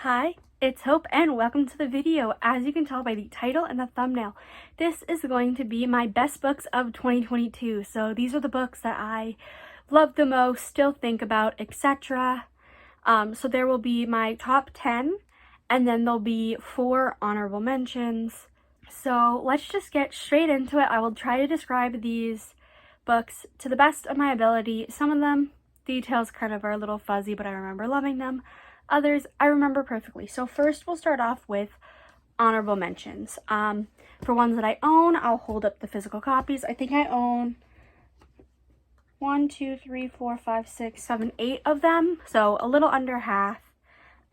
Hi, it's Hope and welcome to the video. As you can tell by the title and the thumbnail, this is going to be my best books of 2022. So these are the books that I love the most, still think about, etc. So there will be my top 10 and then there'll be 4 honorable mentions. So let's just get straight into it. I will try to describe these books to the best of my ability. Some of them, details kind of are a little fuzzy, but I remember loving them. Others I remember perfectly. So first we'll start off with honorable mentions. For ones that I own, I'll hold up the physical copies. I think I own 1, 2, 3, 4, 5, 6, 7, 8 of them. So a little under half.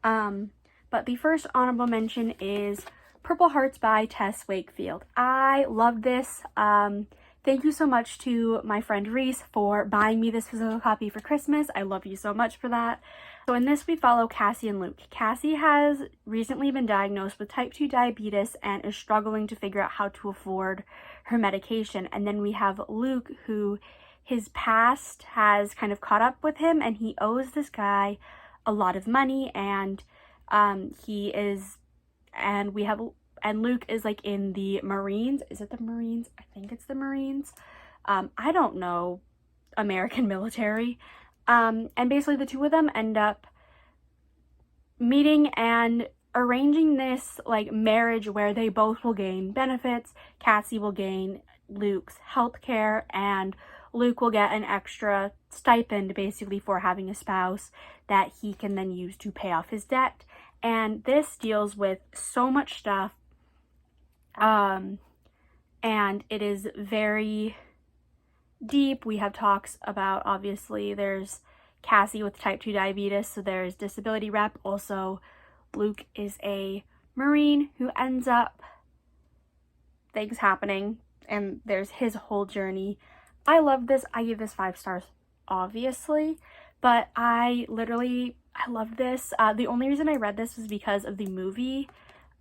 But the first honorable mention is Purple Hearts by Tess Wakefield. I love this. Thank you so much to my friend Reese for buying me this physical copy for Christmas. I love you so much for that. So in this we follow Cassie and Luke. Cassie has recently been diagnosed with type 2 diabetes and is struggling to figure out how to afford her medication. And then we have Luke, who his past has kind of caught up with him and he owes this guy a lot of money, and Luke is like in the Marines. Is it the Marines? I think it's the Marines. I don't know American military. And basically the two of them end up meeting and arranging this like marriage where they both will gain benefits. Cassie will gain Luke's health care and Luke will get an extra stipend basically for having a spouse that he can then use to pay off his debt. And this deals with so much stuff. And it is very deep. We have talks about, obviously, there's Cassie with type 2 diabetes, so there's disability rep. Also, Luke is a Marine who ends up things happening, and there's his whole journey. I love this. I give this 5 stars, obviously, but I love this. The only reason I read this was because of the movie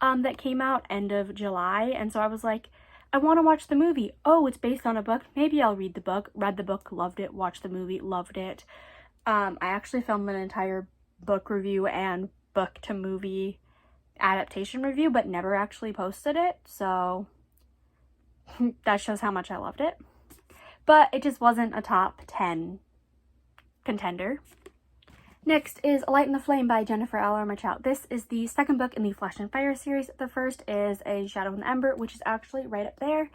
that came out end of July, and so I was like, I want to watch the movie. Oh, it's based on a book. Maybe I'll read the book. Read the book, loved it. Watched the movie, loved it. I actually filmed an entire book review and book to movie adaptation review, but never actually posted it, so that shows how much I loved it. But it just wasn't a top 10 contender. Next is A Light in the Flame by Jennifer L. Marchout. This is the second book in the Flesh and Fire series. The first is A Shadow in the Ember, which is actually right up there.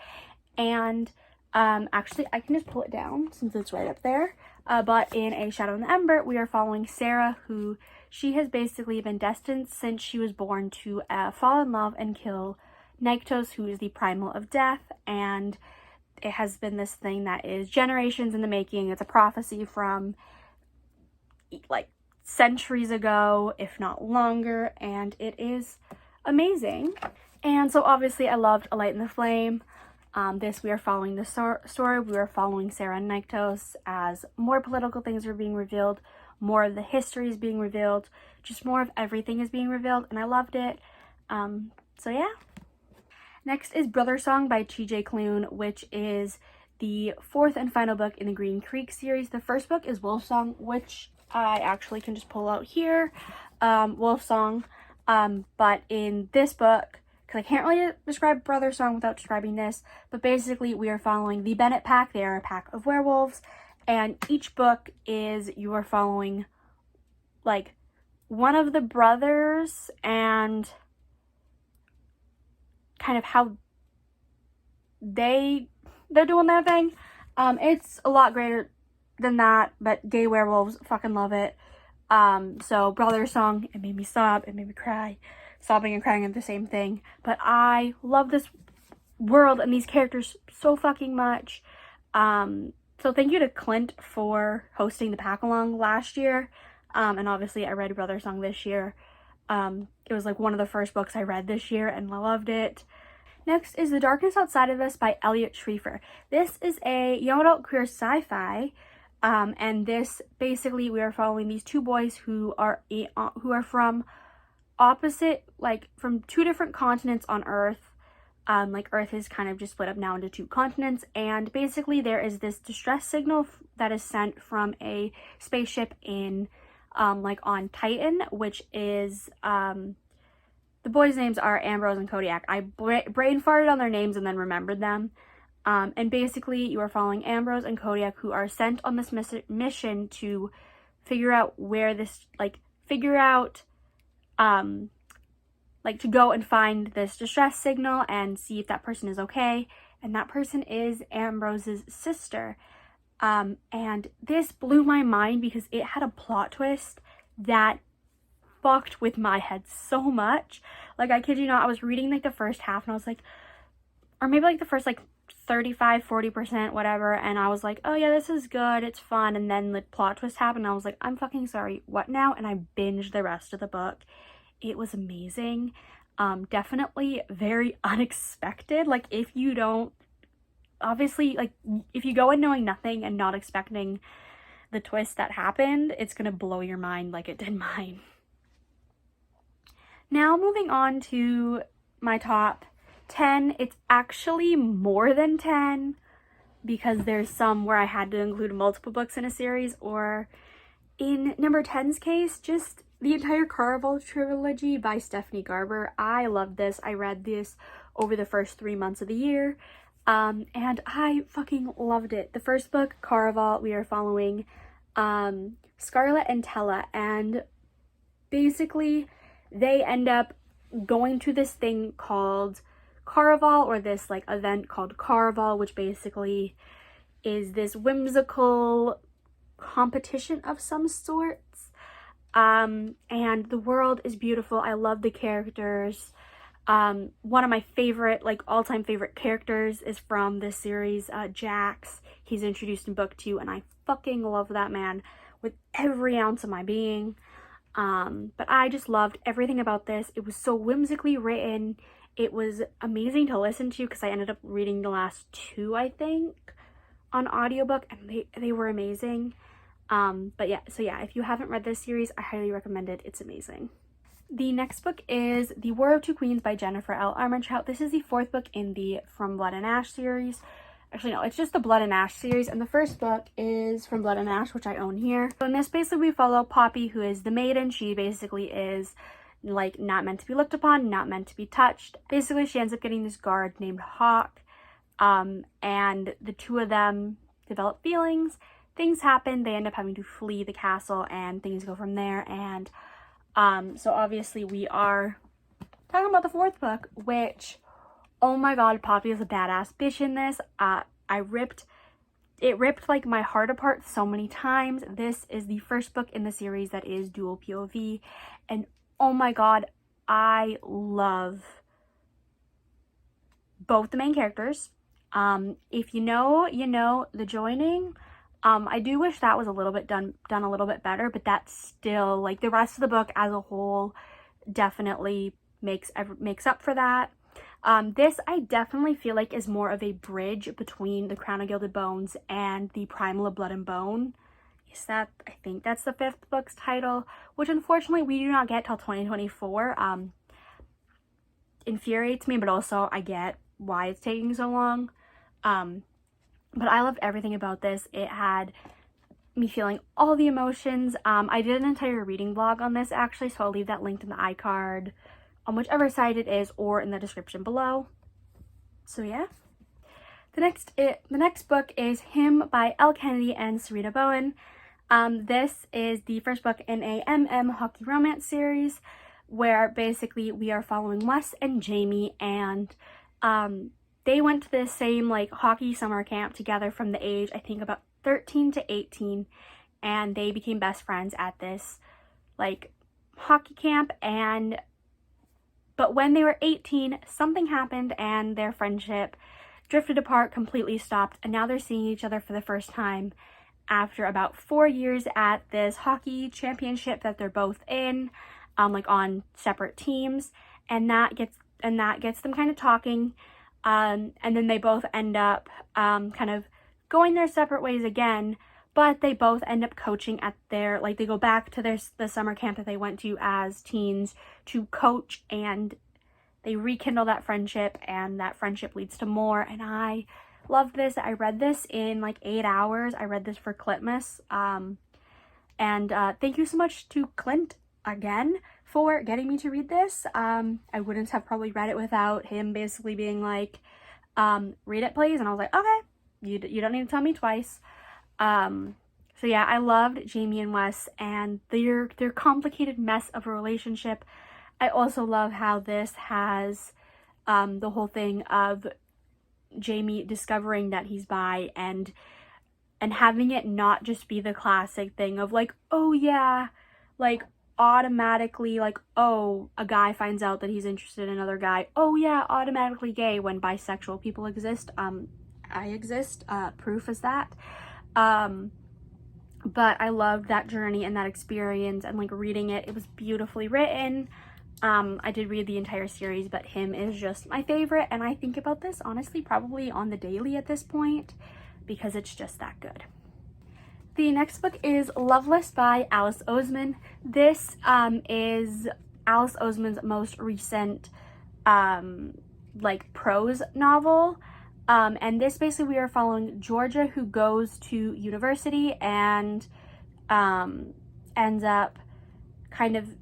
And actually, I can just pull it down since it's right up there. But in A Shadow in the Ember, we are following Sarah, who she has basically been destined since she was born to fall in love and kill Nyctos, who is the primal of death. And it has been this thing that is generations in the making. It's a prophecy from like centuries ago, if not longer, and it is amazing. And so obviously I loved A Light in the Flame. This we are following the story. We are following Sarah and Nyctos as more political things are being revealed, more of the history is being revealed, just more of everything is being revealed, and I loved it. So yeah. Next is Brother Song by T.J. Klune, which is the 4th and final book in the Green Creek series. The first book is Wolf Song, which I actually can just pull out here. Wolf Song. But in this book, because I can't really describe Brother Song without describing this, but basically we are following the Bennett pack. They are a pack of werewolves, and each book is you are following like one of the brothers and kind of how they're doing their thing. It's a lot greater than that, but gay werewolves, fucking love it. So Brother Song, it made me sob, it made me cry. Sobbing and crying are the same thing, but I love this world and these characters so fucking much. So thank you to Clint for hosting the pack along last year, and obviously I read Brother Song this year. It was like one of the first books I read this year and I loved it. Next is The Darkness Outside of Us by Elliot Schreifer. This is a young adult queer sci-fi. And this basically we are following these 2 boys who are from opposite, like from 2 different continents on Earth. Like Earth is kind of just split up now into 2 continents, and basically there is this distress signal that is sent from a spaceship in like on Titan, which is, the boys' names are Ambrose and Kodiak. I brain farted on their names and then remembered them. And basically you are following Ambrose and Kodiak, who are sent on this mission to figure out where this, like, like to go and find this distress signal and see if that person is okay. And that person is Ambrose's sister. And this blew my mind because it had a plot twist that fucked with my head so much. Like, I kid you not, I was reading like the first half and I was like, or maybe like the first like 35-40%, whatever, and I was like, oh yeah, this is good, it's fun. And then the plot twist happened and I was like, I'm fucking sorry, what now? And I binged the rest of the book. It was amazing. Definitely very unexpected. Like, if you don't, obviously, like, if you go in knowing nothing and not expecting the twist that happened, it's gonna blow your mind like it did mine. Now moving on to my top 10. It's actually more than 10 because there's some where I had to include multiple books in a series, or in number 10's case, just the entire Caraval trilogy by Stephanie Garber. I loved this. I read this over the first 3 months of the year, and I fucking loved it. The first book, Caraval, we are following Scarlett and Tella, and basically they end up going to this thing called Caraval, or this like event called Caraval, which basically is this whimsical competition of some sorts. And the world is beautiful. I love the characters. One of my favorite, like all-time favorite characters is from this series, Jax. He's introduced in book 2 and I fucking love that man with every ounce of my being. But I just loved everything about this. It was so whimsically written. It was amazing to listen to because I ended up reading the last 2, I think, on audiobook, and they were amazing. But yeah, so yeah, if you haven't read this series, I highly recommend it. It's amazing. The next book is The War of Two Queens by Jennifer L. Armentrout. This is the 4th book in the From Blood and Ash series. Actually, no, it's just the Blood and Ash series, and the first book is From Blood and Ash, which I own here. So in this, basically, we follow Poppy, who is the maiden. She basically is, like, not meant to be looked upon, not meant to be touched. Basically, she ends up getting this guard named Hawk, and the two of them develop feelings. Things happen, they end up having to flee the castle, and things go from there. And so obviously we are talking about the 4th book, which, oh my god, Poppy is a badass bitch in this. It ripped like my heart apart so many times. This is the first book in the series that is dual POV, and oh my god, I love both the main characters. If you know, you know. The joining, I do wish that was a little bit done a little bit better, but that's still, like, the rest of the book as a whole definitely makes up for that. This I definitely feel like is more of a bridge between The Crown of Gilded Bones and The Primal of Blood and Bone. I think that's the 5th book's title, which unfortunately we do not get till 2024. Infuriates me, but also I get why it's taking so long. But I loved everything about this. It had me feeling all the emotions. I did an entire reading vlog on this actually, so I'll leave that linked in the iCard on whichever site it is or in the description below. So yeah. The next book is Him by Elle Kennedy and Sarita Bowen. This is the first book in a MM hockey romance series where basically we are following Wes and Jamie, and they went to the same like hockey summer camp together from the age, I think, about 13 to 18, and they became best friends at this like hockey camp. But when they were 18, something happened and their friendship drifted apart, completely stopped, and now they're seeing each other for the first time after about 4 years at this hockey championship that they're both in, like on separate teams, and that gets them kind of talking, and then they both end up kind of going their separate ways again, but they both end up coaching at their, like, they go back to the summer camp that they went to as teens to coach, and they rekindle that friendship, and that friendship leads to more. And I loved this. I read this in like 8 hours. I read this for Clipmas. And thank you so much to Clint again for getting me to read this. I wouldn't have probably read it without him basically being like, read it please, and I was like, okay, you don't need to tell me twice. So yeah, I loved Jamie and Wes and their complicated mess of a relationship. I also love how this has the whole thing of Jamie discovering that he's bi and having it not just be the classic thing of like, oh yeah, like automatically like, oh, a guy finds out that he's interested in another guy, oh yeah, automatically gay when bisexual people exist. I exist, proof is that. But I loved that journey and that experience, and like reading it, it was beautifully written. I did read the entire series, but him is just my favorite, and I think about this honestly probably on the daily at this point because it's just that good. The next book is Loveless by Alice Oseman. This is Alice Oseman's most recent like prose novel. And this basically we are following Georgia, who goes to university and ends up kind of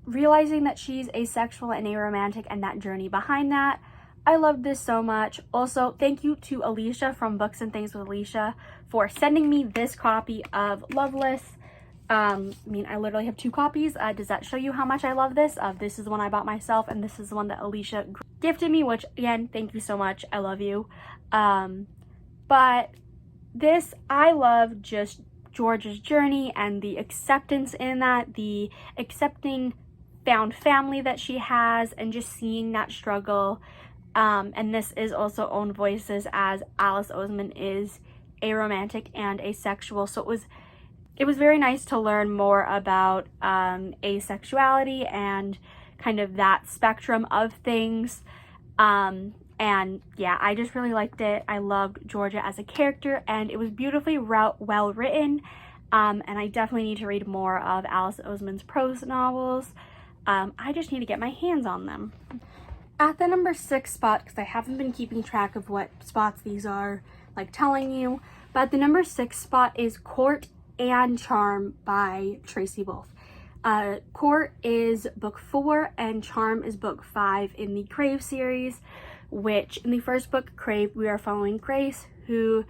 realizing that she's asexual and aromantic and that journey behind that. I loved this so much. Also, thank you to Alicia from Books and Things with Alicia for sending me this copy of Loveless. I mean, I literally have 2 copies. Does that show you how much I love this? This is the one I bought myself, and this is the one that Alicia gifted me, which, again, thank you so much. I love you. But this, I love just George's journey and the acceptance in that, the accepting found family that she has, and just seeing that struggle. And this is also Own Voices, as Alice Oseman is aromantic and asexual, so it was very nice to learn more about asexuality and kind of that spectrum of things. And yeah, I just really liked it. I loved Georgia as a character, and it was beautifully well written. And I definitely need to read more of Alice Oseman's prose novels. I just need to get my hands on them. At the number 6 spot, because I haven't been keeping track of what spots these are like telling you, but the number 6 spot is Court and Charm by Tracy Wolff. Court is book 4 and Charm is book 5 in the Crave series, which in the first book, Crave, we are following Grace, who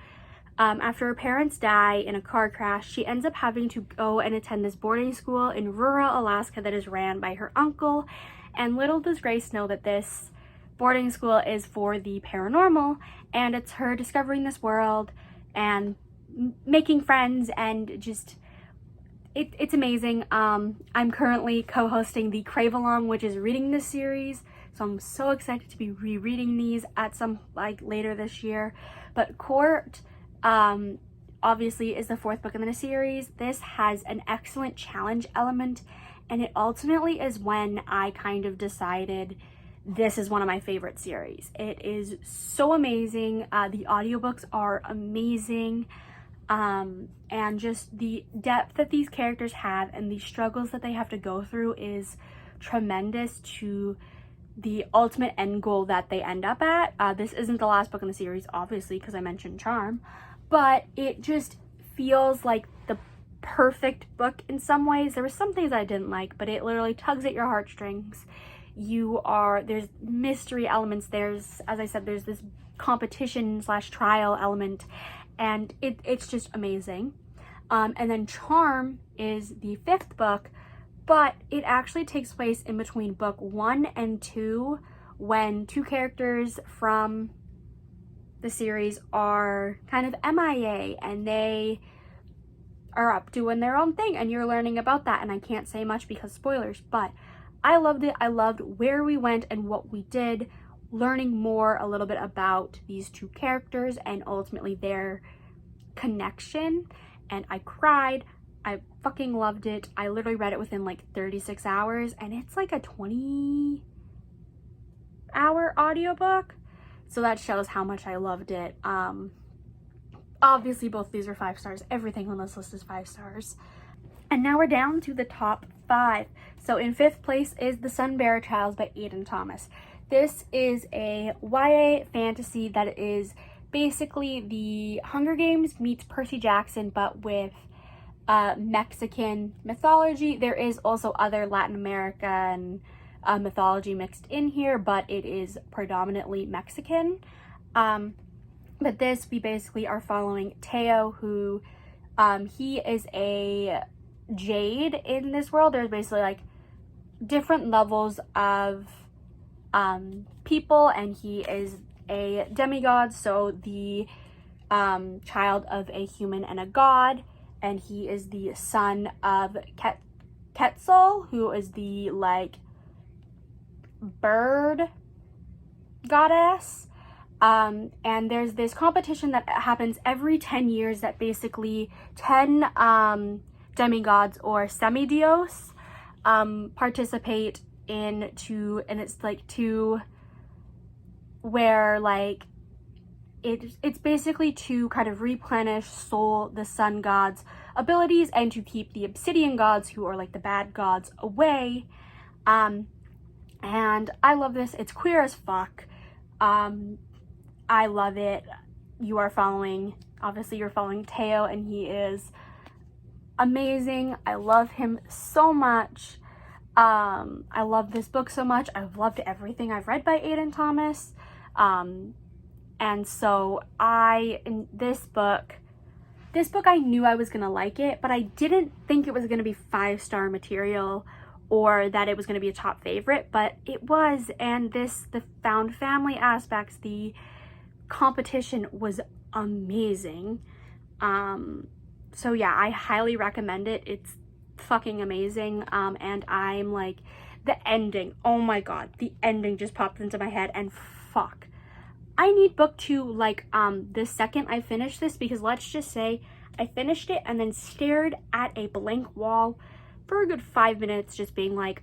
after her parents die in a car crash, she ends up having to go and attend this boarding school in rural Alaska that is ran by her uncle. And little does Grace know that this boarding school is for the paranormal, and it's her discovering this world and making friends, and just it's amazing. I'm currently co-hosting the Crave Along, which is reading this series, so I'm so excited to be rereading these at some like later this year. But Court obviously is the 4th book in the series. This has an excellent challenge element, and it ultimately is when I kind of decided this is one of my favorite series. It is so amazing. The audiobooks are amazing. And just the depth that these characters have and the struggles that they have to go through is tremendous to the ultimate end goal that they end up at. This isn't the last book in the series, obviously, because I mentioned Charm, but it just feels like the perfect book in some ways. There were some things I didn't like, but it literally tugs at your heartstrings. There's mystery elements, there's, as I said, there's this competition / trial element, and it's just amazing. And then Charm is the 5th book, but it actually takes place in between book 1 and 2, when 2 characters from the series are kind of MIA, and they are up doing their own thing, and you're learning about that, and I can't say much because spoilers, but I loved it. I loved where we went and what we did, learning more a little bit about these 2 characters and ultimately their connection. And I cried. I fucking loved it. I literally read it within like 36 hours, and it's like a 20-hour audiobook, so that shows how much I loved it. Obviously both these are 5 stars. Everything on this list is 5 stars. And now we're down to the top 5. So in 5th place is The Sunbearer Trials by Aidan Thomas. This is a YA fantasy that is basically the Hunger Games meets Percy Jackson, but with Mexican mythology. There is also other Latin American mythology mixed in here, but it is predominantly Mexican. But this, we basically are following Teo, who he is a jade in this world. There's basically like different levels of people, and he is a demigod, so the child of a human and a god, and he is the son of Quetzal, who is the like bird goddess. And there's this competition that happens every 10 years that basically 10 demigods or semidios participate in and it's like to where like it's basically to kind of replenish the sun god's abilities and to keep the obsidian gods, who are like the bad gods, away. And I love this. It's queer as fuck. I love it. You're following Teo, and he is amazing. I love him so much. I love this book so much. I've loved everything I've read by Aiden Thomas. And so in this book I knew I was gonna like it, but I didn't think it was gonna be 5-star material or that it was gonna be a top favorite, but it was. And the found family aspects, the competition was amazing. So yeah, I highly recommend it. It's fucking amazing. And I'm like, the ending, oh my god, the ending just popped into my head, and fuck, I need book 2 like the second I finish this, because let's just say I finished it and then stared at a blank wall for a good 5 minutes, just being like,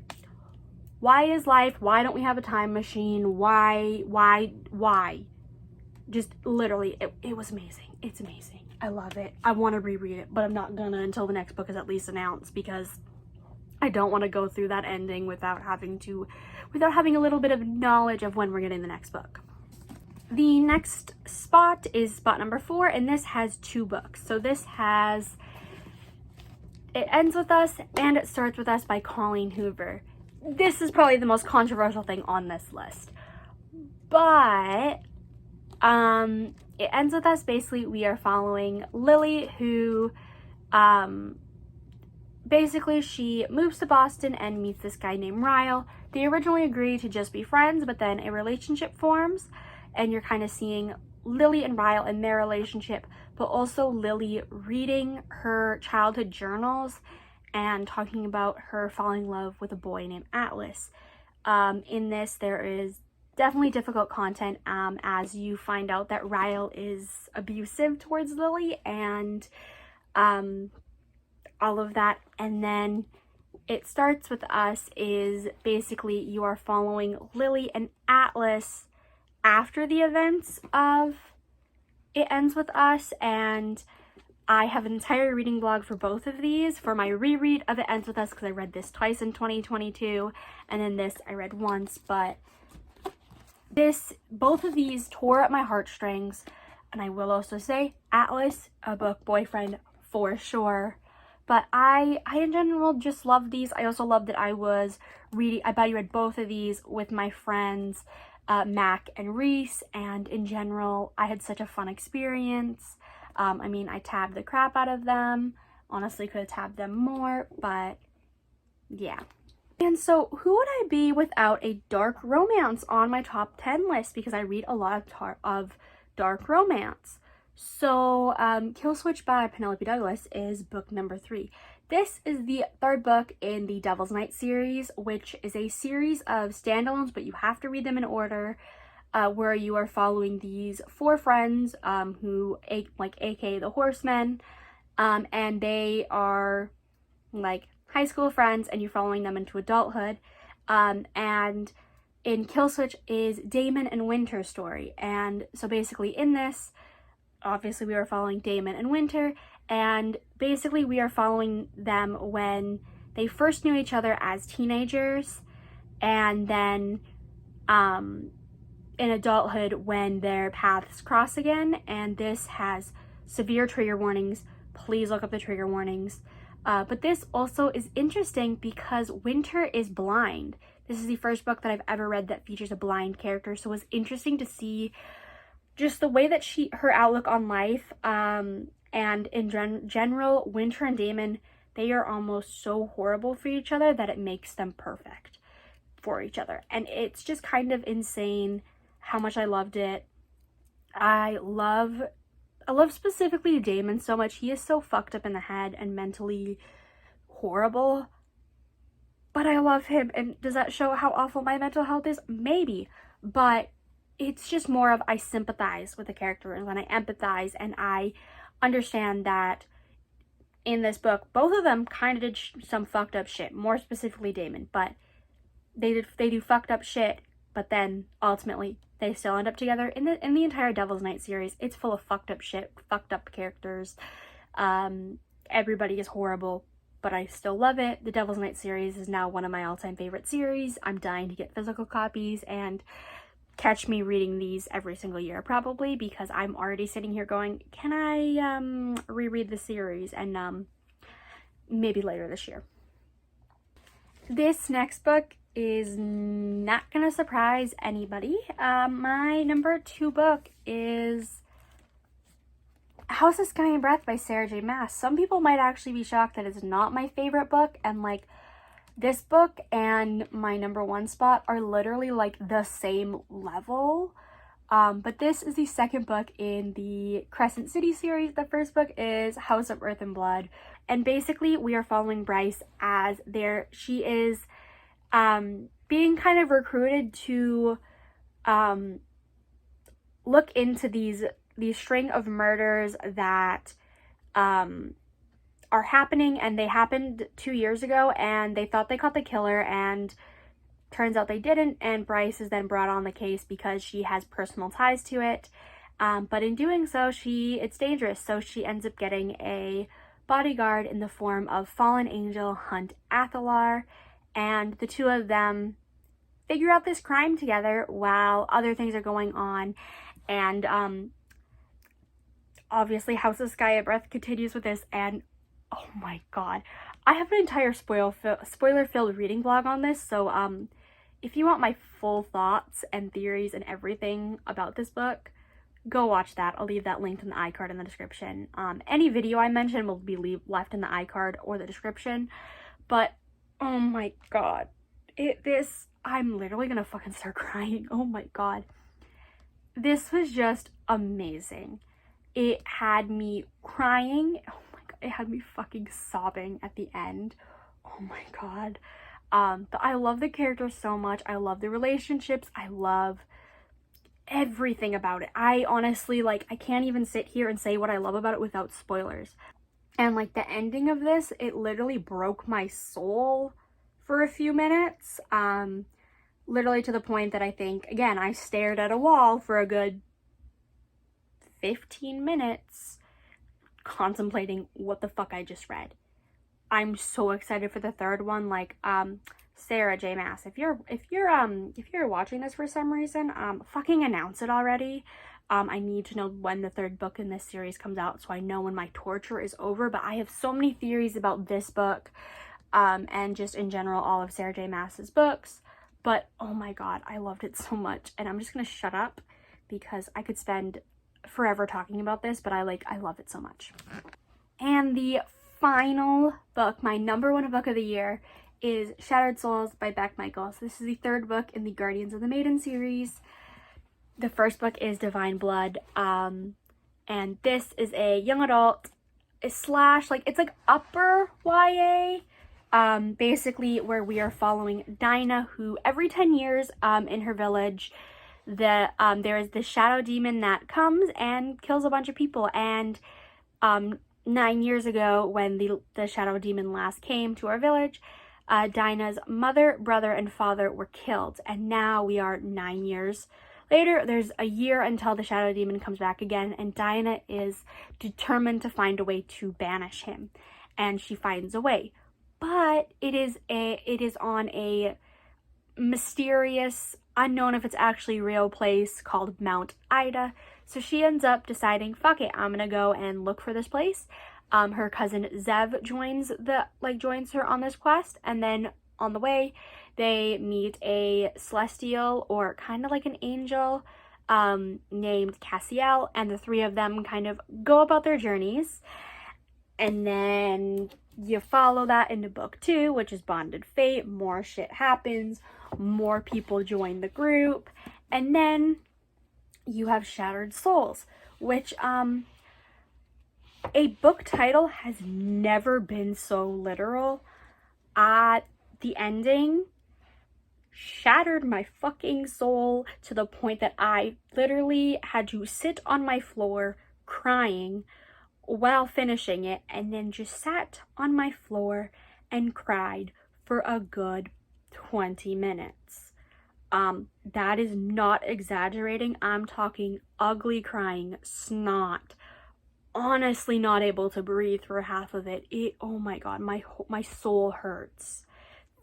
why is life, why don't we have a time machine, why? Just literally, it was amazing. It's amazing. I love it. I want to reread it, but I'm not gonna until the next book is at least announced, because I don't want to go through that ending without having a little bit of knowledge of when we're getting the next book. The next spot is spot number 4, and this has 2 books. So this has It Ends With Us and It Starts With Us by Colleen Hoover. This is probably the most controversial thing on this list, but It Ends With Us, basically we are following Lily, who basically she moves to Boston and meets this guy named Ryle. They originally agree to just be friends, but then a relationship forms, and you're kind of seeing Lily and Ryle in their relationship, but also Lily reading her childhood journals and talking about her falling in love with a boy named Atlas. In this, there is definitely difficult content as you find out that Ryle is abusive towards Lily and all of that. And then It Starts With Us is basically you are following Lily and Atlas after the events of It Ends With Us, and I have an entire reading blog for both of these, for my reread of It Ends With Us, because I read this twice in 2022, and then this I read once, but both of these tore at my heartstrings. And I will also say, Atlas, a book boyfriend for sure. But I in general just love these. I also love that I read both of these with my friends, Mac and Reese, and in general, I had such a fun experience. I mean, I tabbed the crap out of them. Honestly, could have tabbed them more, but yeah. And so, who would I be without a dark romance on my top 10 list? Because I read a lot of dark romance. So, Kill Switch by Penelope Douglas is book number 3. This is the 3rd book in the Devil's Night series, which is a series of standalones, but you have to read them in order, where you are following these 4 friends, who, aka the Horsemen, and they are, like, high school friends, and you're following them into adulthood. And in Kill Switch is Damon and Winter's story. And so basically in this, obviously we are following Damon and Winter, and basically we are following them when they first knew each other as teenagers, and then in adulthood when their paths cross again. And this has severe trigger warnings. Please look up the trigger warnings. But this also is interesting because Winter is blind. This is the first book that I've ever read that features a blind character, so it was interesting to see just the way that her outlook on life, and in general, Winter and Damon, they are almost so horrible for each other that it makes them perfect for each other. And it's just kind of insane how much I loved it. I love specifically Damon so much. He is so fucked up in the head and mentally horrible, but I love him. And does that show how awful my mental health is? Maybe, but it's just more of I sympathize with the characters and I empathize, and I understand that in this book both of them kind of did some fucked up shit, more specifically Damon, but they do fucked up shit, but then ultimately they still end up together. In the entire Devil's Night series, it's full of fucked up shit, fucked up characters. Everybody is horrible, but I still love it. The Devil's Night series is now one of my all-time favorite series. I'm dying to get physical copies and catch me reading these every single year probably, because I'm already sitting here going, can I reread the series? And maybe later this year. This next book is not gonna surprise anybody. My number 2 book is House of Sky and Breath by Sarah J. Maas. Some people might actually be shocked that it's not my favorite book, and like this book and my number 1 spot are literally like the same level. But this is the second book in the Crescent City series. The first book is House of Earth and Blood, and basically we are following Bryce as she is being kind of recruited to look into these string of murders that are happening, and they happened 2 years ago, and they thought they caught the killer, and turns out they didn't, and Bryce is then brought on the case because she has personal ties to it. But in doing so, it's dangerous, so she ends up getting a bodyguard in the form of fallen angel Hunt Athalar, and the two of them figure out this crime together while other things are going on. And obviously House of Sky and Breath continues with this, and oh my god, I have an entire spoiler-filled reading blog on this, so if you want my full thoughts and theories and everything about this book, go watch that. I'll leave that linked in the iCard in the description. Any video I mention will be left in the iCard or the description, but oh my god, I'm literally gonna fucking start crying. Oh my god. This was just amazing. It had me crying. Oh my god, it had me fucking sobbing at the end. Oh my god. But I love the characters so much. I love the relationships. I love everything about it. I honestly, like, I can't even sit here and say what I love about it without spoilers. And like the ending of this, it literally broke my soul for a few minutes. Literally to the point that I think, again, I stared at a wall for a good 15 minutes contemplating what the fuck I just read. I'm so excited for the third one. Like, Sarah J. Maas, if you're watching this for some reason, fucking announce it already. I need to know when the third book in this series comes out so I know when my torture is over. But I have so many theories about this book, and just in general all of Sarah J. Maas's books. But oh my god, I loved it so much, and I'm just gonna shut up because I could spend forever talking about this, but I love it so much. And the final book, my number 1 book of the year, is Shattered Souls by Beck Michaels. This is the third book in the Guardians of the Maiden series. The first book is Divine Blood, and this is a young adult slash, like, it's like upper YA, basically, where we are following Dinah, who every 10 years in her village, there is this shadow demon that comes and kills a bunch of people. And 9 years ago, when the shadow demon last came to our village, Dinah's mother, brother, and father were killed. And now we are 9 years later. There's a year until the shadow demon comes back again, and Dinah is determined to find a way to banish him, and she finds a way. But it is on a mysterious, unknown if it's actually real place called Mount Ida. So she ends up deciding, fuck it, I'm gonna go and look for this place. her cousin Zev joins her on this quest, and then on the way they meet a celestial, or kind of like an angel, named Cassiel, and the three of them kind of go about their journeys. And then you follow that into book 2, which is Bonded Fate. More shit happens, more people join the group, and then you have Shattered Souls, which a book title has never been so literal. The ending shattered my fucking soul to the point that I literally had to sit on my floor crying while finishing it, and then just sat on my floor and cried for a good 20 minutes. That is not exaggerating. I'm talking ugly crying, snot, honestly not able to breathe for half of it. Oh my god, my soul hurts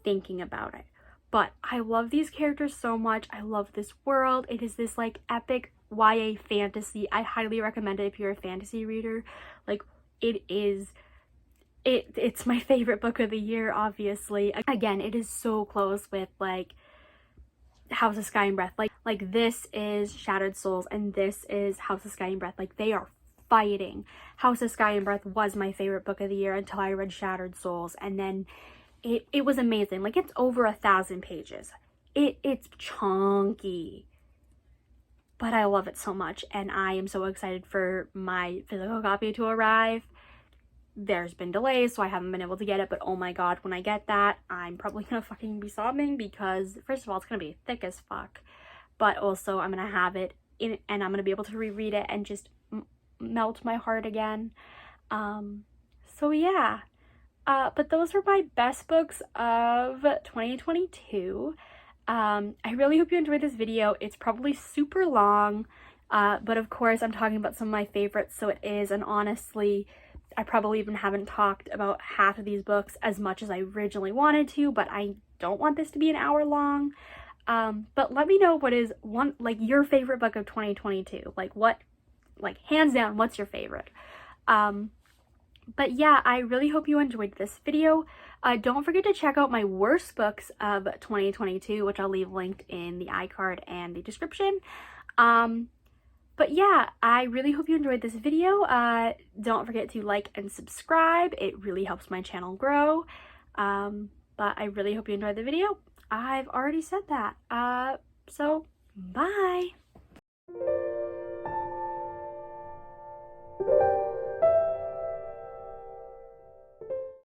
thinking about it. But I love these characters so much. I love this world. It is this like epic YA fantasy. I highly recommend it if you're a fantasy reader. Like, it's my favorite book of the year, obviously. Again, it is so close with like House of Sky and Breath. Like this is Shattered Souls and this is House of Sky and Breath. Like, they are fighting. House of Sky and Breath was my favorite book of the year until I read Shattered Souls, and then it was amazing. Like, it's over 1,000 pages. It's chunky, but I love it so much, and I am so excited for my physical copy to arrive. There's been delays, so I haven't been able to get it, but oh my god, when I get that, I'm probably gonna fucking be sobbing, because first of all, it's gonna be thick as fuck, but also I'm gonna have it in, and I'm gonna be able to reread it and just melt my heart again. So yeah. But those are my best books of 2022. I really hope you enjoyed this video. It's probably super long, but of course I'm talking about some of my favorites, so it is, and honestly, I probably even haven't talked about half of these books as much as I originally wanted to, but I don't want this to be an hour long. But let me know what is your favorite book of 2022. Hands down, what's your favorite? But yeah, I really hope you enjoyed this video. Don't forget to check out my worst books of 2022, which I'll leave linked in the iCard and the description. But yeah, I really hope you enjoyed this video. Don't forget to like and subscribe. It really helps my channel grow. But I really hope you enjoyed the video. I've already said that. So bye.